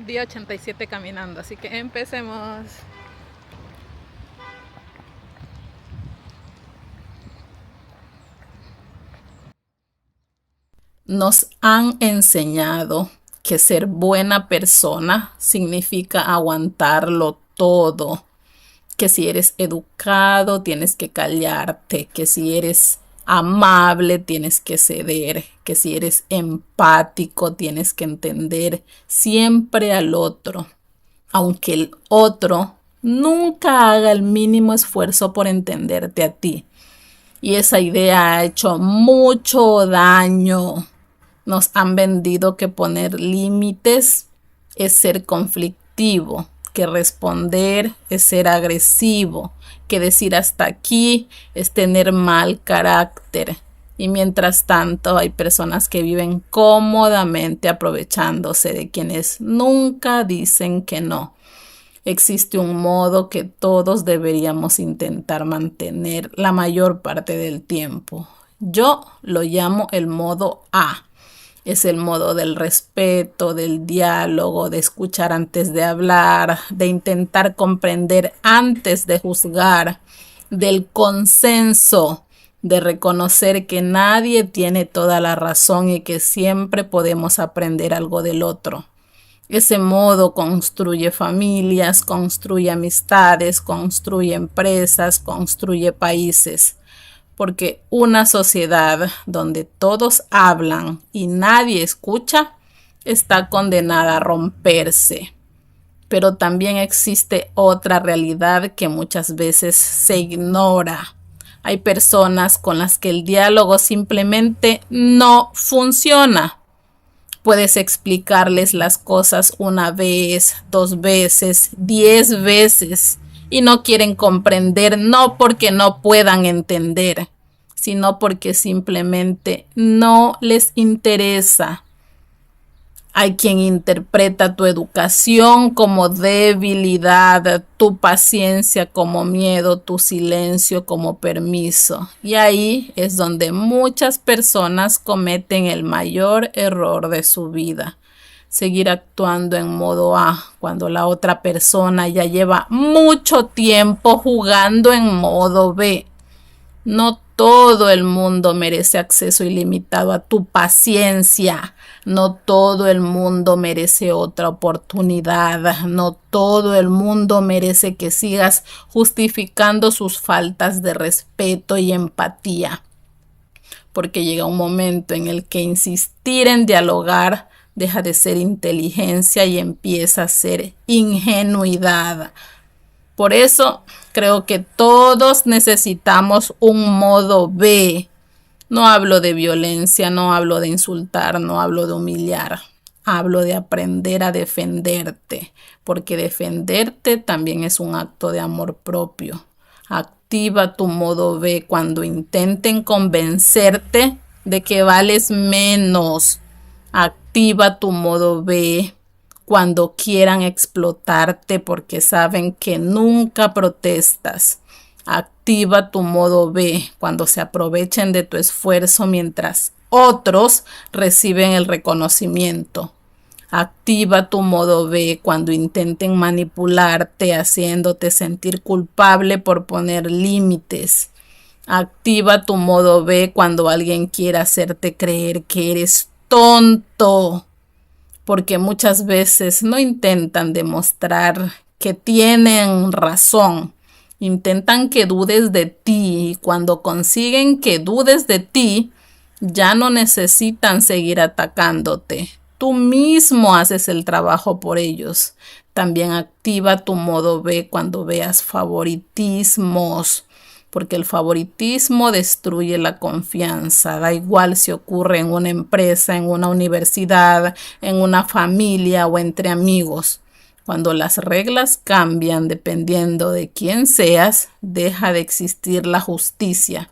Día 87 caminando, así que empecemos. Nos han enseñado que ser buena persona significa aguantarlo todo, que si eres educado tienes que callarte, que si eres amable tienes que ceder, que si eres empático tienes que entender siempre al otro, aunque el otro nunca haga el mínimo esfuerzo por entenderte a ti. Y esa idea ha hecho mucho daño. Nos han vendido que poner límites es ser conflictivo, que responder es ser agresivo, que decir hasta aquí es tener mal carácter. Y mientras tanto hay personas que viven cómodamente aprovechándose de quienes nunca dicen que no. Existe un modo que todos deberíamos intentar mantener la mayor parte del tiempo. Yo lo llamo el modo A. Es el modo del respeto, del diálogo, de escuchar antes de hablar, de intentar comprender antes de juzgar, del consenso, de reconocer que nadie tiene toda la razón y que siempre podemos aprender algo del otro. Ese modo construye familias, construye amistades, construye empresas, construye países. Porque una sociedad donde todos hablan y nadie escucha está condenada a romperse. Pero también existe otra realidad que muchas veces se ignora. Hay personas con las que el diálogo simplemente no funciona. Puedes explicarles las cosas una vez, 2 veces, 10 veces y no quieren comprender, no porque no puedan entender, sino porque simplemente no les interesa. Hay quien interpreta tu educación como debilidad, tu paciencia como miedo, tu silencio como permiso. Y ahí es donde muchas personas cometen el mayor error de su vida. Seguir actuando en modo A cuando la otra persona ya lleva mucho tiempo jugando en modo B. No todo el mundo merece acceso ilimitado a tu paciencia. No todo el mundo merece otra oportunidad. No todo el mundo merece que sigas justificando sus faltas de respeto y empatía. Porque llega un momento en el que insistir en dialogar deja de ser inteligencia y empieza a ser ingenuidad. Por eso creo que todos necesitamos un modo B. No hablo de violencia, no hablo de insultar, no hablo de humillar. Hablo de aprender a defenderte, porque defenderte también es un acto de amor propio. Activa tu modo B cuando intenten convencerte de que vales menos. Activa tu modo B cuando quieran explotarte porque saben que nunca protestas. Activa tu modo B cuando se aprovechen de tu esfuerzo mientras otros reciben el reconocimiento. Activa tu modo B cuando intenten manipularte haciéndote sentir culpable por poner límites. Activa tu modo B cuando alguien quiera hacerte creer que eres tonto, porque muchas veces no intentan demostrar que tienen razón. Intentan que dudes de ti y cuando consiguen que dudes de ti, ya no necesitan seguir atacándote. Tú mismo haces el trabajo por ellos. También activa tu modo B cuando veas favoritismos, porque el favoritismo destruye la confianza. Da igual si ocurre en una empresa, en una universidad, en una familia o entre amigos. Cuando las reglas cambian dependiendo de quién seas, deja de existir la justicia.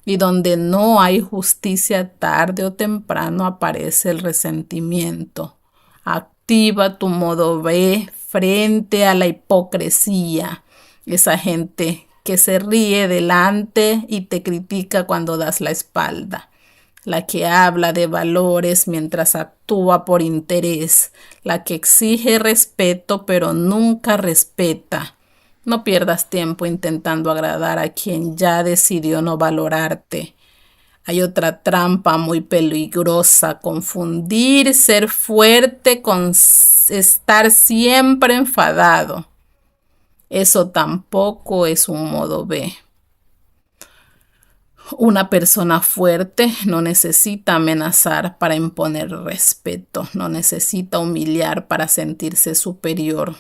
Y donde no hay justicia, tarde o temprano aparece el resentimiento. Activa tu modo B frente a la hipocresía. Esa gente que se ríe delante y te critica cuando das la espalda. la que habla de valores mientras actúa por interés, la que exige respeto pero nunca respeta. No pierdas tiempo intentando agradar a quien ya decidió no valorarte. Hay otra trampa muy peligrosa: confundir ser fuerte con estar siempre enfadado. Eso tampoco es un modo B. Una persona fuerte no necesita amenazar para imponer respeto, no necesita humillar para sentirse superior.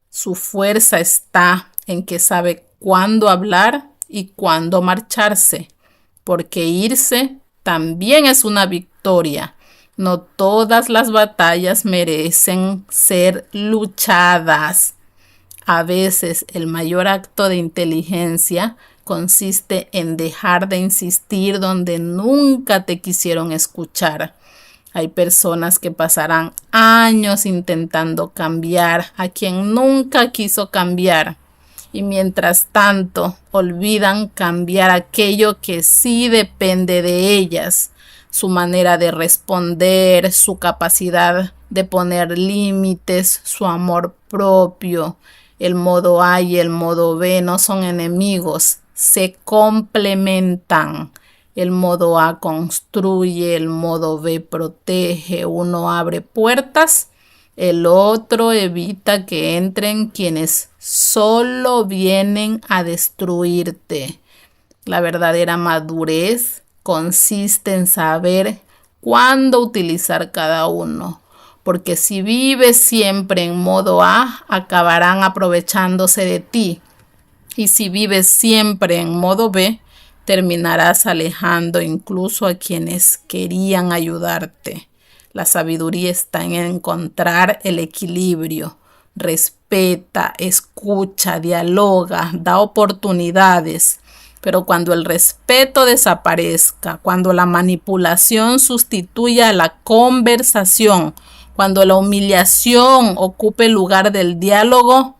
Su fuerza está en que sabe cuándo hablar y cuándo marcharse, porque irse también es una victoria. No todas las batallas merecen ser luchadas. A veces el mayor acto de inteligencia consiste en dejar de insistir donde nunca te quisieron escuchar. Hay personas que pasarán años intentando cambiar a quien nunca quiso cambiar, y mientras tanto olvidan cambiar aquello que sí depende de ellas: su manera de responder, su capacidad de poner límites, su amor propio. El modo A y el modo B no son enemigos, se complementan. El modo A construye, el modo B protege. Uno abre puertas, el otro evita que entren quienes solo vienen a destruirte. La verdadera madurez consiste en saber cuándo utilizar cada uno, porque si vives siempre en modo A, acabarán aprovechándose de ti. Y si vives siempre en modo B, terminarás alejando incluso a quienes querían ayudarte. La sabiduría está en encontrar el equilibrio. Respeta, escucha, dialoga, da oportunidades. Pero cuando el respeto desaparezca, cuando la manipulación sustituya la conversación, cuando la humillación ocupe el lugar del diálogo,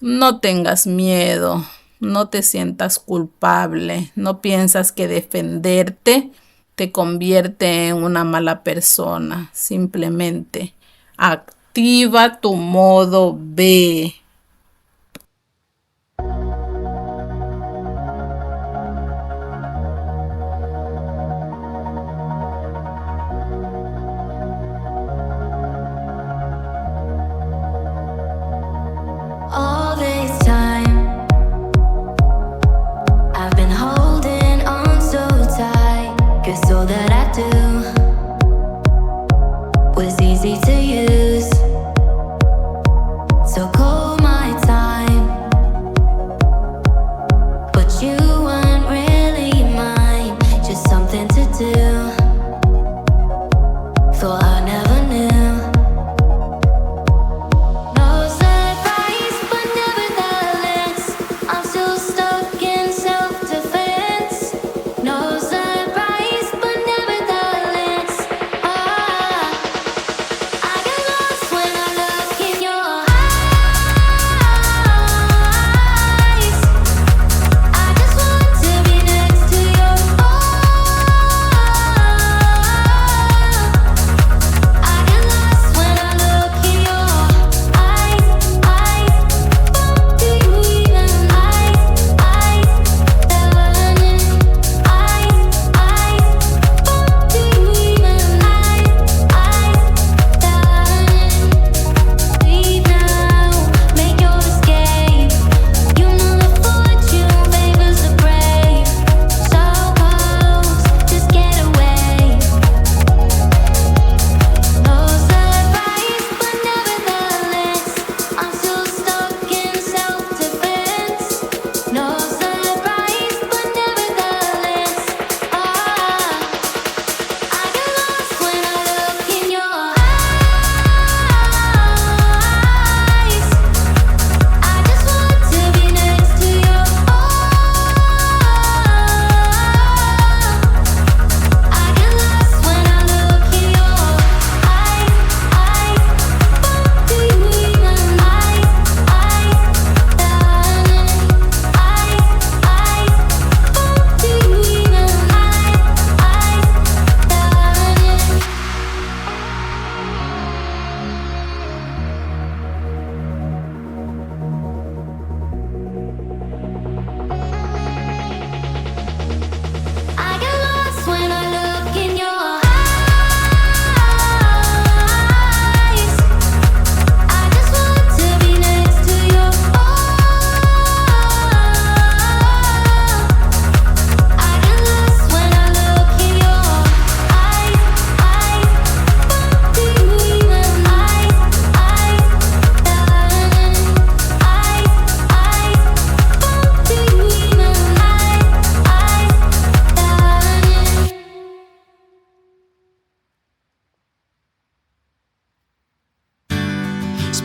no tengas miedo, no te sientas culpable, no piensas que defenderte te convierte en una mala persona. Simplemente activa tu modo B. All this time, I've been holding on so tight, 'cause all that I do was easy to use. So call my time, but you weren't really mine, just something to do. Thought I never knew. No surprise, but nevertheless, I'm still stuck in self-defense. No surprise, but nevertheless, I get lost when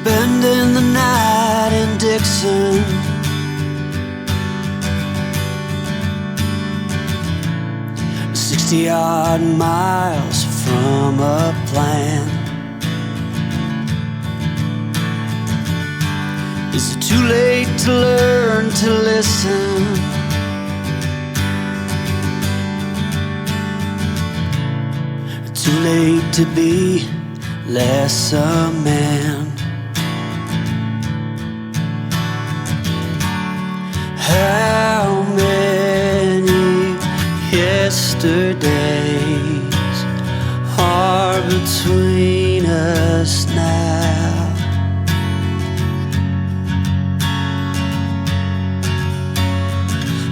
spending the night in Dixon. 60-odd miles from a plan. Is it too late to learn to listen? Too late to be less a man. How many yesterdays are between us now?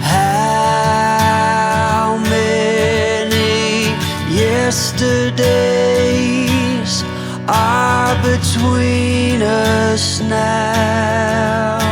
How many yesterdays are between us now?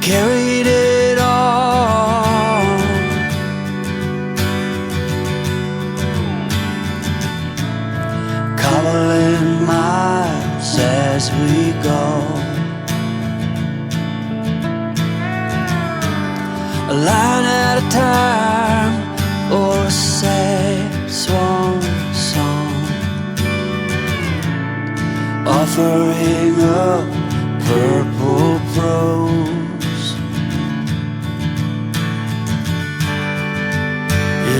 Carried it all, cobbling miles as we go, a line at a time, or a sad swan song, offering up purple prose.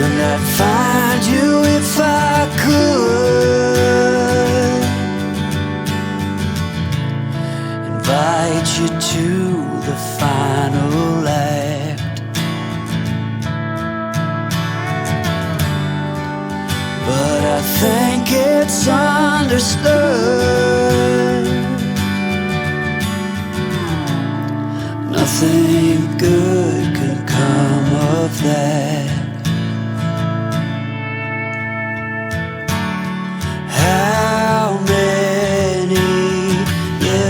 And I'd find you if I could, invite you to the final act. But I think it's understood nothing good can come of that. How many yesterdays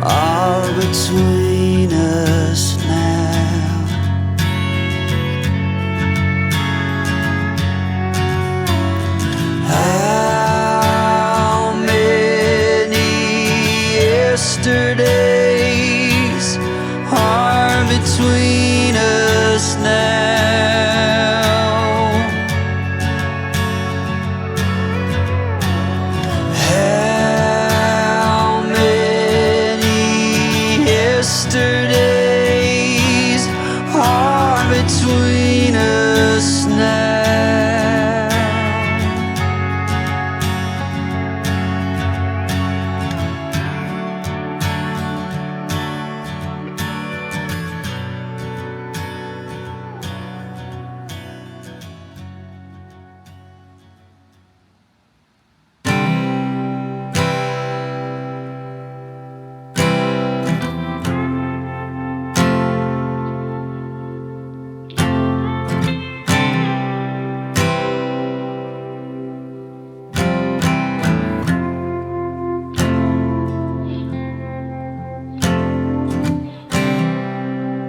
are between us now? How many yesterdays are between us now? Yesterdays are between us now.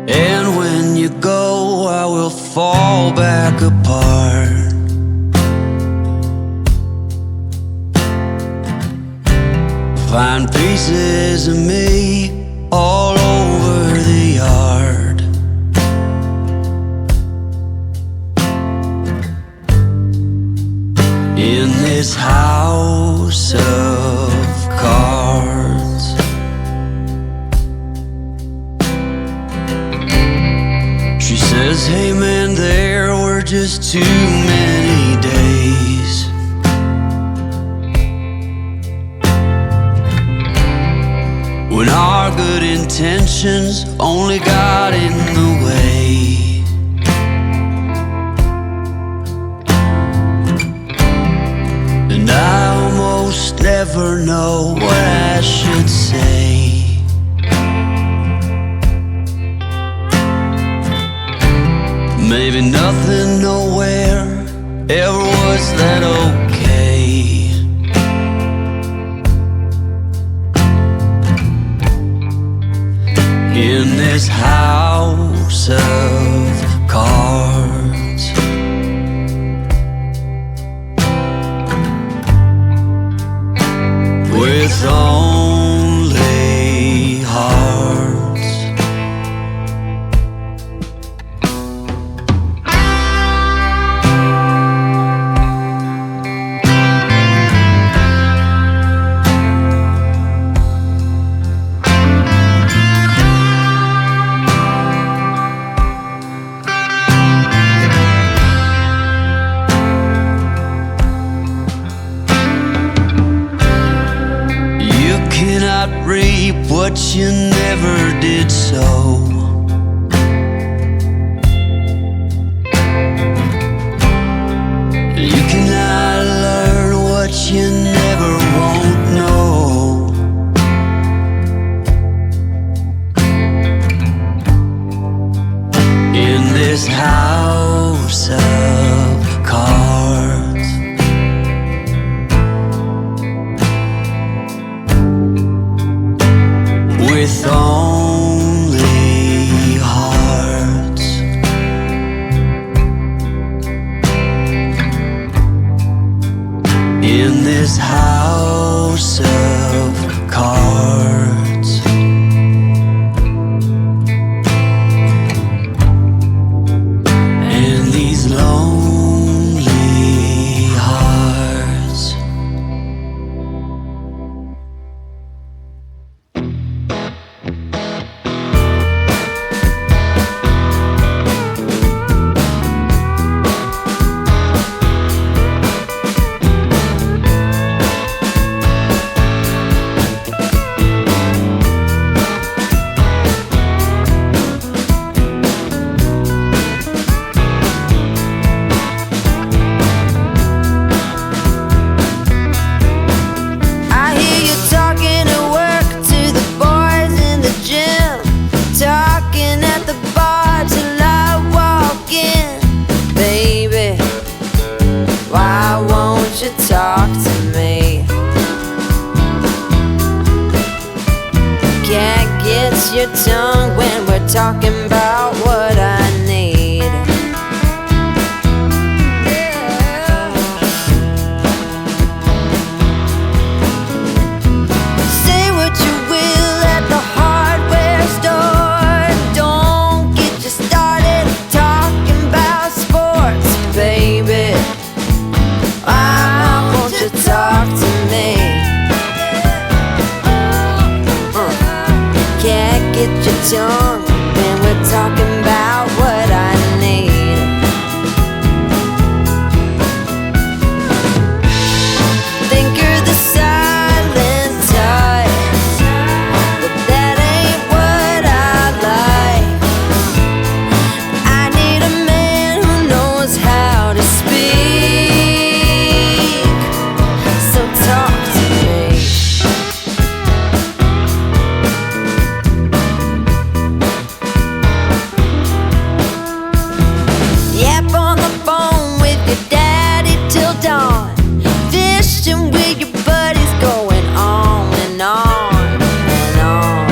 And when you go, I will fall back apart. Find pieces of me all over the yard. In this house of cards, she says, hey man, there were just too many days. When our good intentions only got in the way. And I almost never know what I should say. Maybe nothing nowhere ever was that okay. In this house of cards, with only hearts. You cannot reap what you never did sow. You cannot learn what you never won't know. In this house of cards, with only hearts. In this house of cards, and these lonely hearts. I hear you talking at work to the boys in the gym, talking at the bar till I walk in. Baby, why won't you talk to me? Can't get your tongue when we're talking about what I need. Say what you will at the hardware store. Don't get you started talking about sports, baby. Why won't you talk to me? Can't get your tongue when we're talking about what I need. Think you're the silent type, but that ain't what I like. I need a man who knows how to speak. So talk to me. Yap on the phone with your daddy till dawn. Fishing with your buddies, going on and on and on.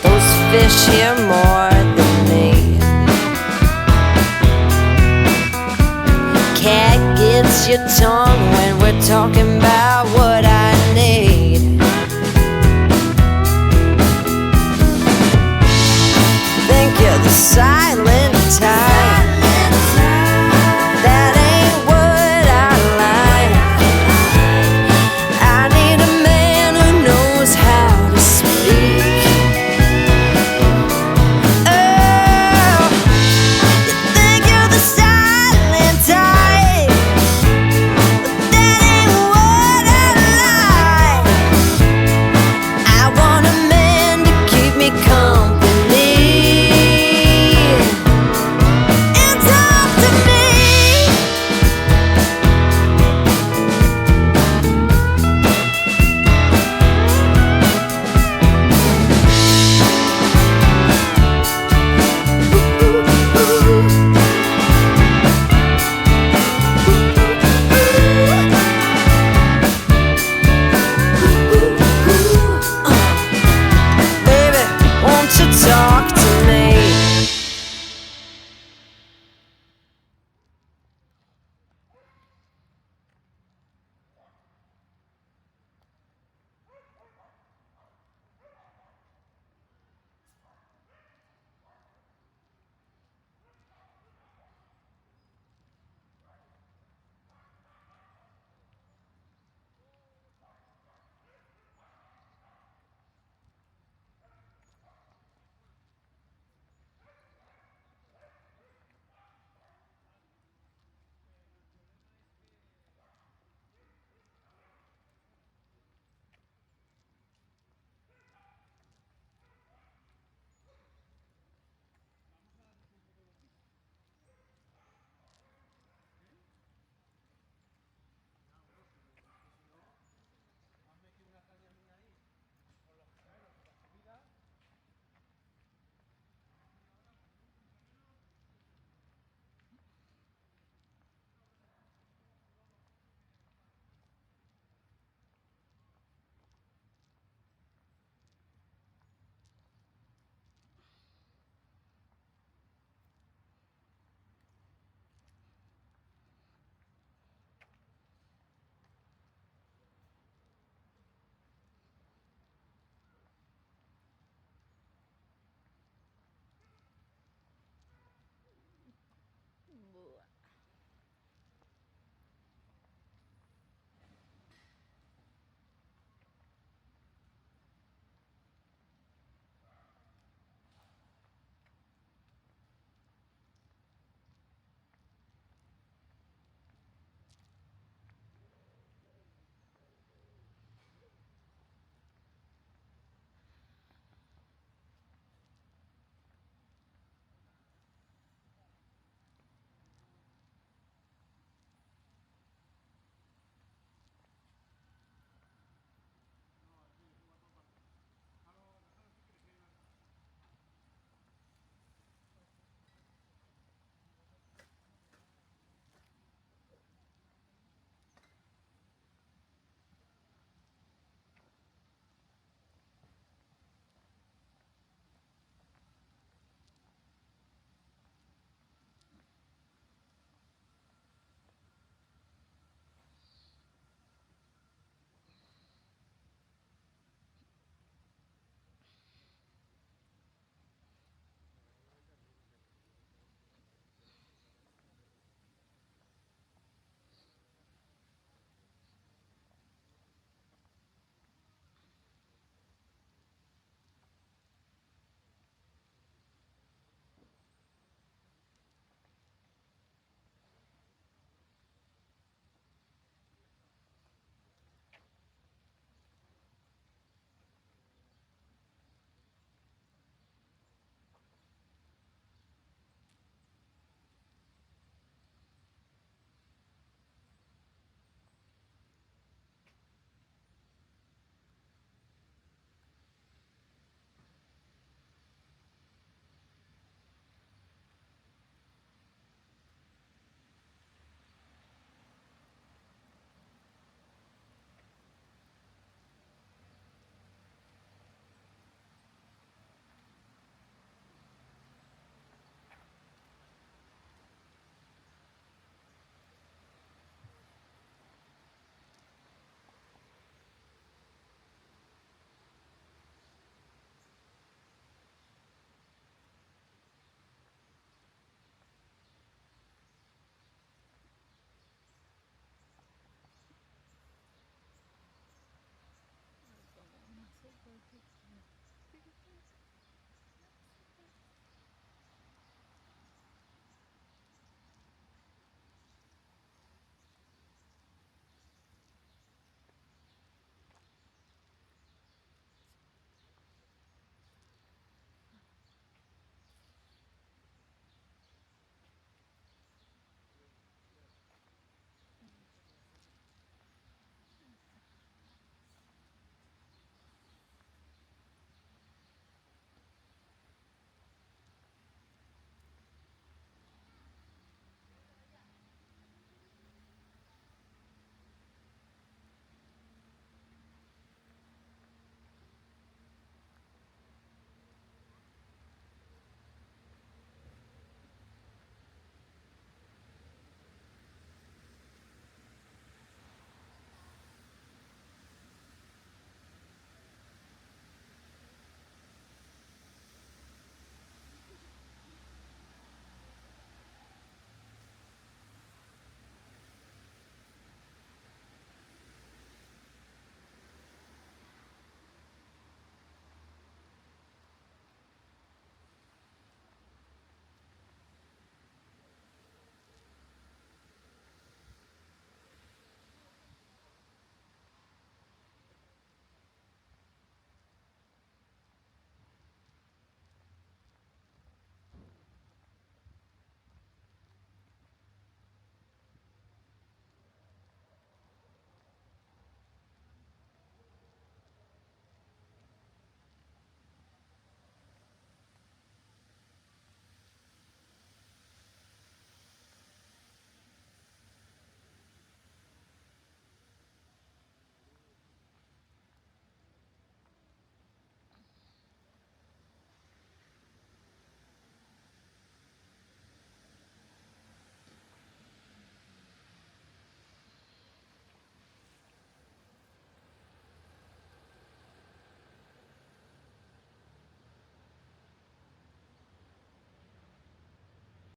Those fish hear more than me. Cat gets your tongue when we're talking about what I need. Think you're the